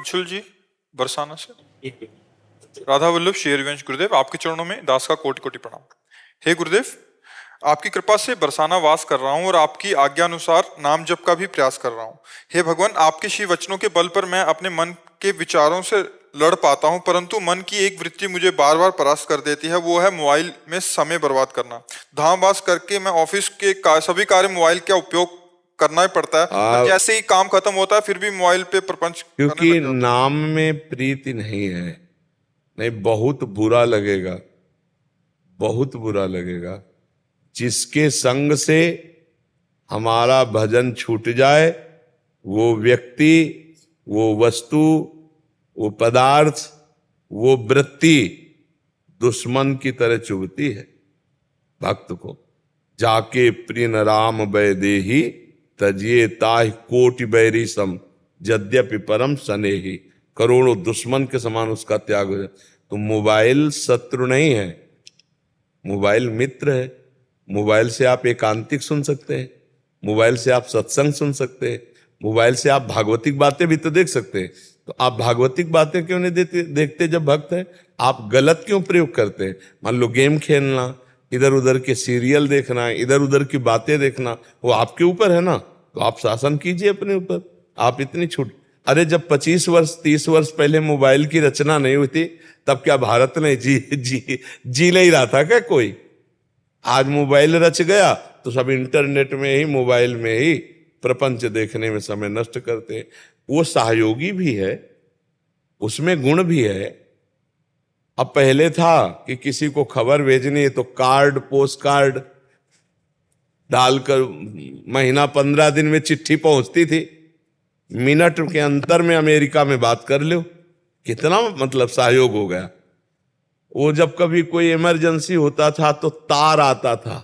अंशुल जी बरसाना से। राधा वल्लभ श्री हरिवंश गुरुदेव, आपके चरणों में दास का कोटि कोटि प्रणाम। हे गुरुदेव, आपकी कृपा से बरसाना वास कर रहा हूँ और आपकी आज्ञा अनुसार नाम जप का भी प्रयास कर रहा हूँ। हे भगवान, आपके श्री वचनों के बल पर मैं अपने मन के विचारों से लड़ पाता हूँ, परंतु मन की एक वृत्ति मुझे बार बार परास्त कर देती है, वो है मोबाइल में समय बर्बाद करना। धामवास करके मैं ऑफिस के सभी कार्य मोबाइल का उपयोग करना ही पड़ता है, पर जैसे ही काम खत्म होता है फिर भी मोबाइल पे प्रपंच क्योंकि नाम में प्रीति नहीं है। नहीं, बहुत बुरा लगेगा, बहुत बुरा लगेगा। जिसके संग से हमारा भजन छूट जाए, वो व्यक्ति, वो वस्तु, वो पदार्थ, वो वृत्ति दुश्मन की तरह चुभती है भक्त को। जाके प्रिय राम वैदेही तजिए ताहि कोटि बैरी सम यद्यपि परम स्नेही। करोड़ों दुश्मन के समान उसका त्याग हो जाए। तो मोबाइल शत्रु नहीं है, मोबाइल मित्र है। मोबाइल से आप एकांतिक सुन सकते हैं, मोबाइल से आप सत्संग सुन सकते हैं, मोबाइल से आप भागवतिक बातें भी तो देख सकते हैं। तो आप भागवतिक बातें क्यों नहीं देखते जब भक्त हैं? आप गलत क्यों प्रयोग करते हैं? मान लो गेम खेलना, इधर उधर के सीरियल देखना, इधर उधर की बातें देखना, वो आपके ऊपर है ना। तो आप शासन कीजिए अपने ऊपर। आप इतनी छूट, अरे जब 25 वर्ष 30 वर्ष पहले मोबाइल की रचना नहीं हुई थी, तब क्या भारत ने जी नहीं रहा था क्या कोई? आज मोबाइल रच गया तो सब इंटरनेट में ही, मोबाइल में ही प्रपंच देखने में समय नष्ट करते हैं। वो सहयोगी भी है, उसमें गुण भी है। अब पहले था कि किसी को खबर भेजनी है तो कार्ड, पोस्ट कार्ड डालकर महीना 15 दिन में चिट्ठी पहुंचती थी, मिनट के अंतर में अमेरिका में बात कर लो। कितना मतलब सहयोग हो गया। वो जब कभी कोई इमरजेंसी होता था तो तार आता था,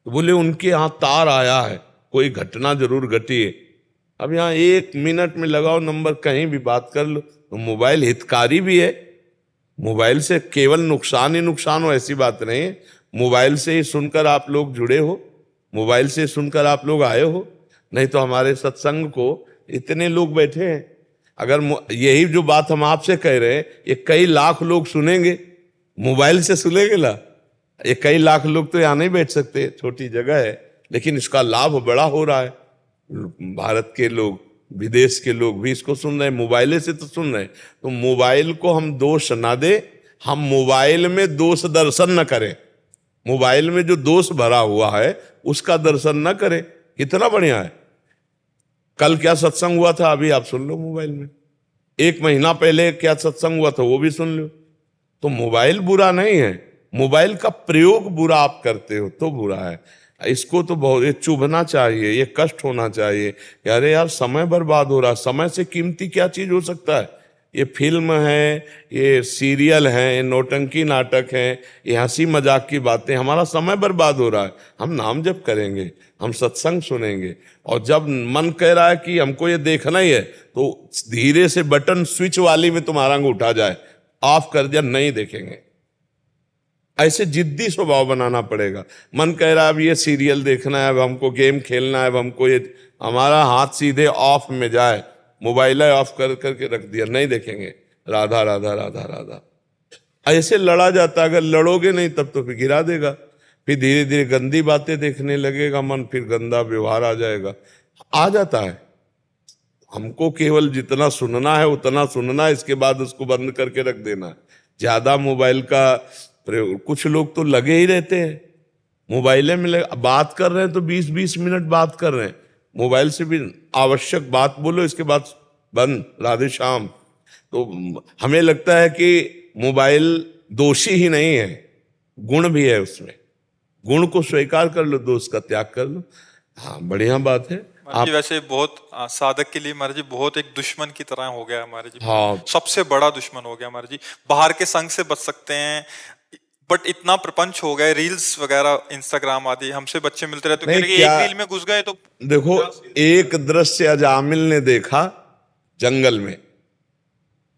तो बोले उनके यहाँ तार आया है, कोई घटना जरूर घटी है। अब यहाँ 1 मिनट में लगाओ नंबर, कहीं भी बात कर लो। तो मोबाइल हितकारी भी है। मोबाइल से केवल नुकसान ही नुकसान हो ऐसी बात नहीं है। मोबाइल से ही सुनकर आप लोग जुड़े हो, मोबाइल से सुनकर आप लोग आए हो। नहीं तो हमारे सत्संग को इतने लोग बैठे हैं, अगर यही जो बात हम आपसे कह रहे हैं ये कई लाख लोग सुनेंगे, मोबाइल से सुनेंगे ला। ये कई लाख लोग तो यहाँ नहीं बैठ सकते, छोटी जगह है, लेकिन इसका लाभ बड़ा हो रहा है। भारत के लोग, विदेश के लोग भी इसको सुन रहे हैं, मोबाइल से तो सुन रहे हैं। तो मोबाइल को हम दोष ना दे, हम मोबाइल में दोष दर्शन न करें। मोबाइल में जो दोष भरा हुआ है उसका दर्शन न करें। कितना बढ़िया है। कल क्या सत्संग हुआ था अभी आप सुन लो मोबाइल में। 1 महीना पहले क्या सत्संग हुआ था वो भी सुन लो। तो मोबाइल बुरा नहीं है, मोबाइल का प्रयोग बुरा आप करते हो तो बुरा है। इसको तो बहुत ये चुभना चाहिए, ये कष्ट होना चाहिए। अरे यार समय बर्बाद हो रहा, समय से कीमती क्या चीज हो सकता है? ये फिल्म है, ये सीरियल है, ये नौटंकी नाटक है, ये हंसी मजाक की बातें, हमारा समय बर्बाद हो रहा है। हम नाम जप करेंगे, हम सत्संग सुनेंगे, और जब मन कह रहा है कि हमको ये देखना ही है तो धीरे से बटन स्विच वाली में तुम्हारा अंगूठा जाए, ऑफ कर दिया, नहीं देखेंगे। ऐसे जिद्दी स्वभाव बनाना पड़ेगा। मन कह रहा है अब ये सीरियल देखना है, अब हमको गेम खेलना है, अब हमको ये, हमारा हाथ सीधे ऑफ में जाए, मोबाइल ऑफ कर करके रख दिया, नहीं देखेंगे। राधा राधा राधा राधा ऐसे लड़ा जाता। अगर लड़ोगे नहीं तब तो फिर गिरा देगा, फिर धीरे धीरे गंदी बातें देखने लगेगा मन, फिर गंदा व्यवहार आ जाएगा, आ जाता है। हमको केवल जितना सुनना है उतना सुनना है, इसके बाद उसको बंद करके रख देना है। ज्यादा मोबाइल का प्रयोग, कुछ लोग तो लगे ही रहते हैं मोबाइल में, बात कर रहे हैं तो 20-20 मिनट बात कर रहे हैं मोबाइल से भी। आवश्यक बात बोलो, इसके बाद बंद, राधे श्याम। तो हमें लगता है कि मोबाइल दोषी ही नहीं है, गुण भी है उसमें। गुण को स्वीकार कर लो, दोष का त्याग कर लो। हाँ, बढ़िया बात है। आप वैसे बहुत साधक के लिए महाराज जी बहुत एक दुश्मन की तरह हो गया हमारे जी। हाँ, सबसे बड़ा दुश्मन हो गया महाराज जी। बाहर के संग से बच सकते हैं, बट इतना प्रपंच हो गए, रील्स वगैरह, इंस्टाग्राम आदि, हमसे बच्चे मिलते रहते हैं, एक रील में घुस गए तो देखो, एक दृश्य अजामिल ने देखा जंगल में,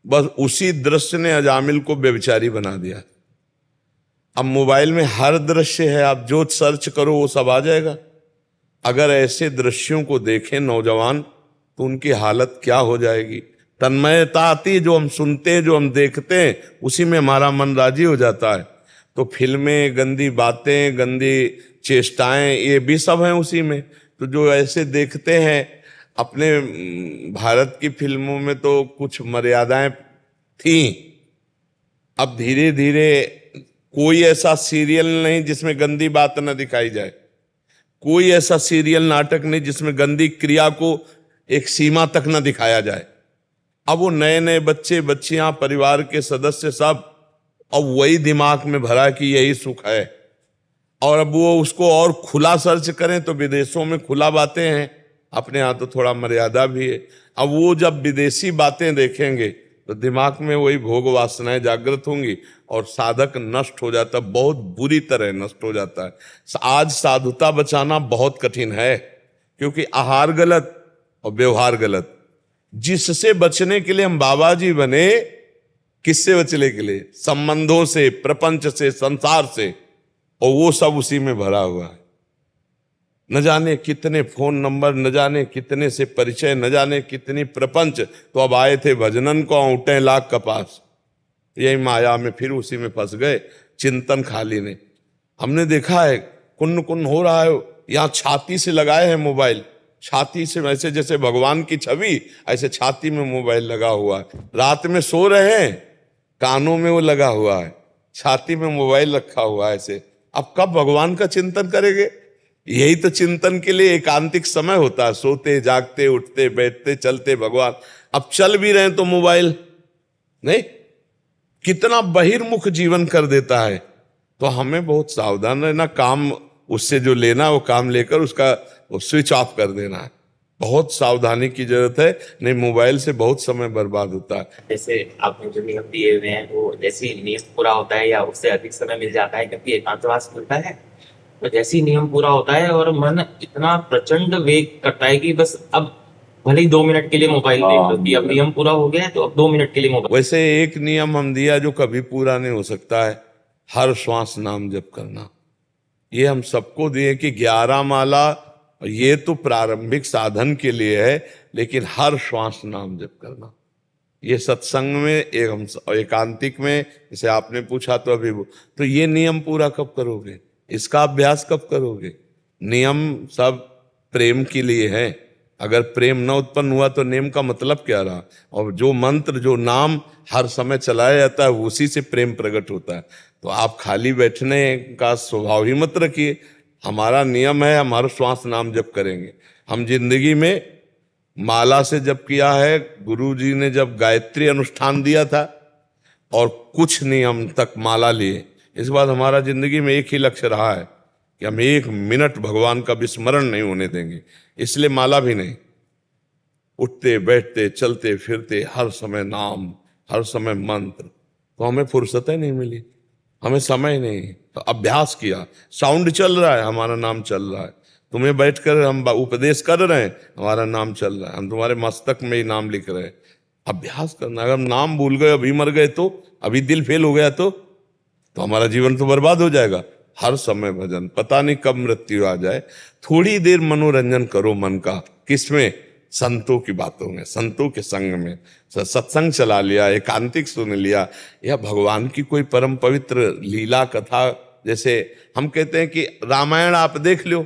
बस उसी दृश्य ने अजामिल को व्यभिचारी बना दिया। अब मोबाइल में हर दृश्य है, आप जो सर्च करो वो सब आ जाएगा। अगर ऐसे दृश्यों को देखें नौजवान तो उनकी हालत क्या हो जाएगी। तन्मयता आती है, जो हम सुनते हैं, जो हम देखते हैं, उसी में हमारा मन राजी हो जाता है। तो फिल्में, गंदी बातें, गंदी चेष्टाएं, ये भी सब हैं उसी में। तो जो ऐसे देखते हैं, अपने भारत की फिल्मों में तो कुछ मर्यादाएं थी। अब धीरे धीरे कोई ऐसा सीरियल नहीं जिसमें गंदी बात न दिखाई जाए, कोई ऐसा सीरियल नाटक नहीं जिसमें गंदी क्रिया को एक सीमा तक न दिखाया जाए। अब वो नए नए बच्चे बच्चियां, परिवार के सदस्य सब, अब वही दिमाग में भरा कि यही सुख है। और अब वो उसको और खुला सर्च करें तो विदेशों में खुला बातें हैं, अपने यहाँ तो थोड़ा मर्यादा भी है। अब वो जब विदेशी बातें देखेंगे तो दिमाग में वही भोग वासनाएं जागृत होंगी और साधक नष्ट हो जाता, बहुत बुरी तरह नष्ट हो जाता है। आज साधुता बचाना बहुत कठिन है, क्योंकि आहार गलत और व्यवहार गलत। जिससे बचने के लिए हम बाबा जी बने, किससे बचने के लिए? संबंधों से, प्रपंच से, संसार से, और वो सब उसी में भरा हुआ है। न जाने कितने फोन नंबर, न जाने कितने से परिचय, न जाने कितनी प्रपंच। तो अब आए थे भजनन को औंटे लाख कपास, यही माया में फिर उसी में फंस गए। चिंतन खाली ने हमने देखा है, कुन्न कुन्न हो रहा है। यहाँ छाती से लगाए हैं मोबाइल, छाती से, वैसे जैसे भगवान की छवि, ऐसे छाती में मोबाइल लगा हुआ है। रात में सो रहे हैं, कानों में वो लगा हुआ है, छाती में मोबाइल रखा हुआ है ऐसे। अब कब भगवान का चिंतन करेंगे? यही तो चिंतन के लिए एकांतिक समय होता है, सोते जागते, उठते बैठते, चलते भगवान। अब चल भी रहे हैं तो मोबाइल नहीं, कितना बहिर्मुख जीवन कर देता है। तो हमें बहुत सावधान रहना, काम उससे जो लेना वो काम लेकर उसका वो स्विच ऑफ कर देना है। बहुत सावधानी की जरूरत है, नहीं मोबाइल से बहुत समय बर्बाद होता है। जैसे आपने जो नियम दिए हुए हैं वो जैसे ही नियम पूरा होता है या उससे अधिक समय मिल जाता है, क्योंकि एकांतवास मिलता है, तो जैसे ही नियम पूरा होता है और मन इतना प्रचंड वेग करता है कि बस अब भले ही 2 मिनट के लिए मोबाइल देख लो कि अब नियम पूरा हो गया है तो अब 2 मिनट के लिए मोबाइल। वैसे एक नियम हम दिया जो कभी पूरा नहीं हो सकता है, हर श्वास नाम जप करना। ये हम सबको दिए कि 11 माला, ये तो प्रारंभिक साधन के लिए है, लेकिन हर श्वास नाम जप करना। ये सत्संग में एक हम एकांतिक में, जैसे आपने पूछा तो अभी तो ये नियम पूरा कब करोगे? इसका अभ्यास कब करोगे? नियम सब प्रेम के लिए है। अगर प्रेम न उत्पन्न हुआ तो नियम का मतलब क्या रहा? और जो मंत्र, जो नाम हर समय चलाया जाता है, उसी से प्रेम प्रकट होता है। तो आप खाली बैठने का स्वभाव ही मत रखिए। हमारा नियम है, हम हर श्वास नाम जप करेंगे। हम जिंदगी में माला से जप किया है, गुरु जी ने जब गायत्री अनुष्ठान दिया था और कुछ नियम तक माला लिए। इस बार हमारा जिंदगी में एक ही लक्ष्य रहा है कि हम 1 मिनट भगवान का विस्मरण नहीं होने देंगे, इसलिए माला भी नहीं। उठते बैठते चलते फिरते हर समय नाम, हर समय मंत्र। तो हमें फुर्सत ही नहीं मिली, हमें समय नहीं। तो अभ्यास किया, साउंड चल रहा है, हमारा नाम चल रहा है। तुम्हें बैठकर हम उपदेश कर रहे हैं, हमारा नाम चल रहा है, हम तुम्हारे मस्तक में ही नाम लिख रहे हैं। अभ्यास करना। अगर हम नाम भूल गए, अभी मर गए तो, अभी दिल फेल हो गया तो हमारा जीवन तो बर्बाद हो जाएगा। हर समय भजन, पता नहीं कब मृत्यु आ जाए। थोड़ी देर मनोरंजन करो मन का, किसमें? संतों की बातों में, संतों के संग में। सत्संग चला लिया, एकांतिक सुन लिया, या भगवान की कोई परम पवित्र लीला कथा। जैसे हम कहते हैं कि रामायण आप देख लो,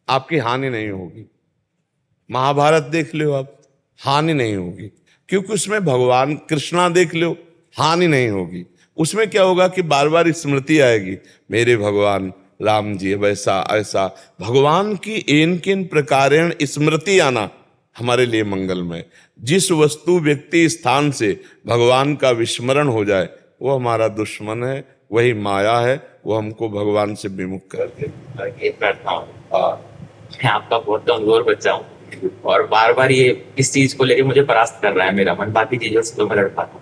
आपकी हानि नहीं होगी। महाभारत देख लो आप, हानि नहीं होगी, क्योंकि उसमें भगवान कृष्णा देख लो, हानि नहीं होगी। उसमें क्या होगा कि बार बार स्मृति आएगी, मेरे भगवान राम जी वैसा ऐसा। भगवान की इन किन प्रकारेण स्मृति आना हमारे लिए मंगलमय। जिस वस्तु व्यक्ति स्थान से भगवान का विस्मरण हो जाए वो हमारा दुश्मन है, वही माया है, वो हमको भगवान से विमुख कर दे। ये प्रार्थना हो, मैं आपका बहुत कमजोर बच्चा हूँ और बार बार ये इस चीज को लेके मुझे परास्त कर रहा है मेरा मन, बाकी चीजों से तो मैं लड़ पाता हूँ।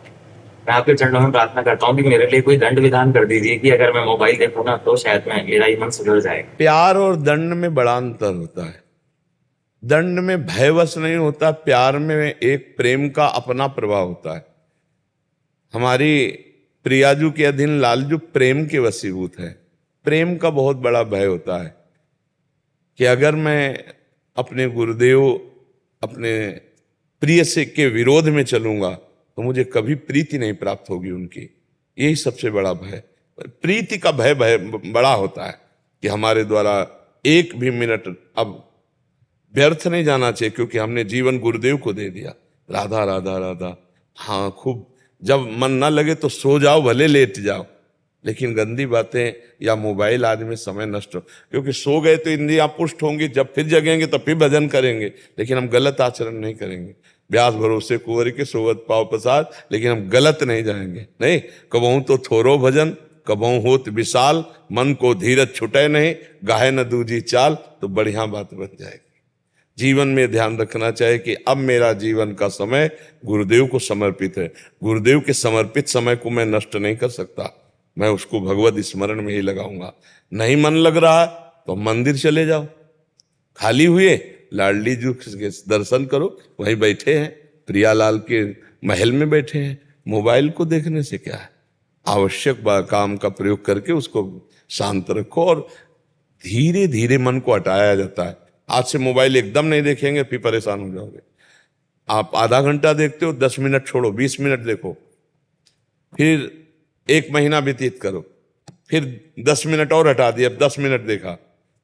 मैं आपके चरणों में प्रार्थना करता हूँ कि मेरे लिए कोई दंड विधान कर दीजिए कि अगर मैं मोबाइल देखूँ ना तो शायद मेरा ही मन सुधर जाएगा। प्यार और दंड में बड़ा अंतर होता है। दंड में भयवश नहीं होता, प्यार में एक प्रेम का अपना प्रभाव होता है। हमारी प्रियाजू के अधीन लालजू प्रेम के वशीभूत है। प्रेम का बहुत बड़ा भय होता है कि अगर मैं अपने गुरुदेव, अपने प्रिय से के विरोध में चलूंगा तो मुझे कभी प्रीति नहीं प्राप्त होगी उनकी। यही सबसे बड़ा भय। प्रीति का भय बड़ा होता है कि हमारे द्वारा एक भी मिनट अब व्यर्थ नहीं जाना चाहिए, क्योंकि हमने जीवन गुरुदेव को दे दिया। राधा राधा राधा, हाँ खूब, जब मन ना लगे तो सो जाओ, भले लेट जाओ, लेकिन गंदी बातें या मोबाइल आदि में समय नष्ट हो, क्योंकि सो गए तो इंद्रियां पुष्ट होंगी, जब फिर जगेंगे तो फिर भजन करेंगे, लेकिन हम गलत आचरण नहीं करेंगे। व्यास भरोसे कुंवर के सोवत पाव प्रसाद, लेकिन हम गलत नहीं जाएंगे। नहीं, कबहू तो थोरो भजन, कबहू होत विशाल, मन को धीरज छुटे नहीं, गाहे न दूजी चाल, तो बढ़िया बात बन जाएगी। जीवन में ध्यान रखना चाहिए कि अब मेरा जीवन का समय गुरुदेव को समर्पित है। गुरुदेव के समर्पित समय को मैं नष्ट नहीं कर सकता, मैं उसको भगवत स्मरण में ही लगाऊंगा। नहीं मन लग रहा तो मंदिर चले जाओ, खाली हुए लाडली जी के दर्शन करो, वहीं बैठे हैं, प्रियालाल के महल में बैठे हैं। मोबाइल को देखने से क्या है, आवश्यक काम का प्रयोग करके उसको शांत रखो, और धीरे धीरे मन को हटाया जाता है। आज से मोबाइल एकदम नहीं देखेंगे, फिर परेशान हो जाओगे। आप आधा घंटा देखते हो, 10 मिनट छोड़ो, 20 मिनट देखो, फिर 1 महीना व्यतीत करो, फिर 10 मिनट और हटा दिए, अब 10 मिनट देखा,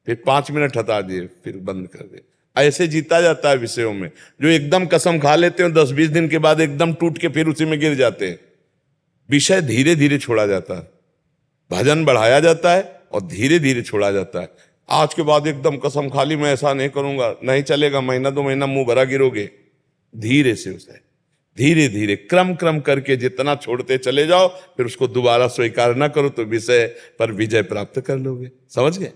फिर 5 मिनट हटा दिए, फिर बंद कर दिए। ऐसे जीता जाता है विषयों में। जो एकदम कसम खा लेते हैं 10-20 दिन के बाद एकदम टूट के फिर उसी में गिर जाते हैं। विषय धीरे धीरे छोड़ा जाता है, भजन बढ़ाया जाता है और धीरे धीरे छोड़ा जाता है। आज के बाद एकदम कसम खा ली मैं ऐसा नहीं करूंगा, नहीं चलेगा, महीना 2 महीना मुंह भरा गिरोगे। धीरे से उसे धीरे धीरे क्रम करके जितना छोड़ते चले जाओ, फिर उसको दोबारा स्वीकार ना करो तो विषय पर विजय प्राप्त कर लोगे। समझ गए?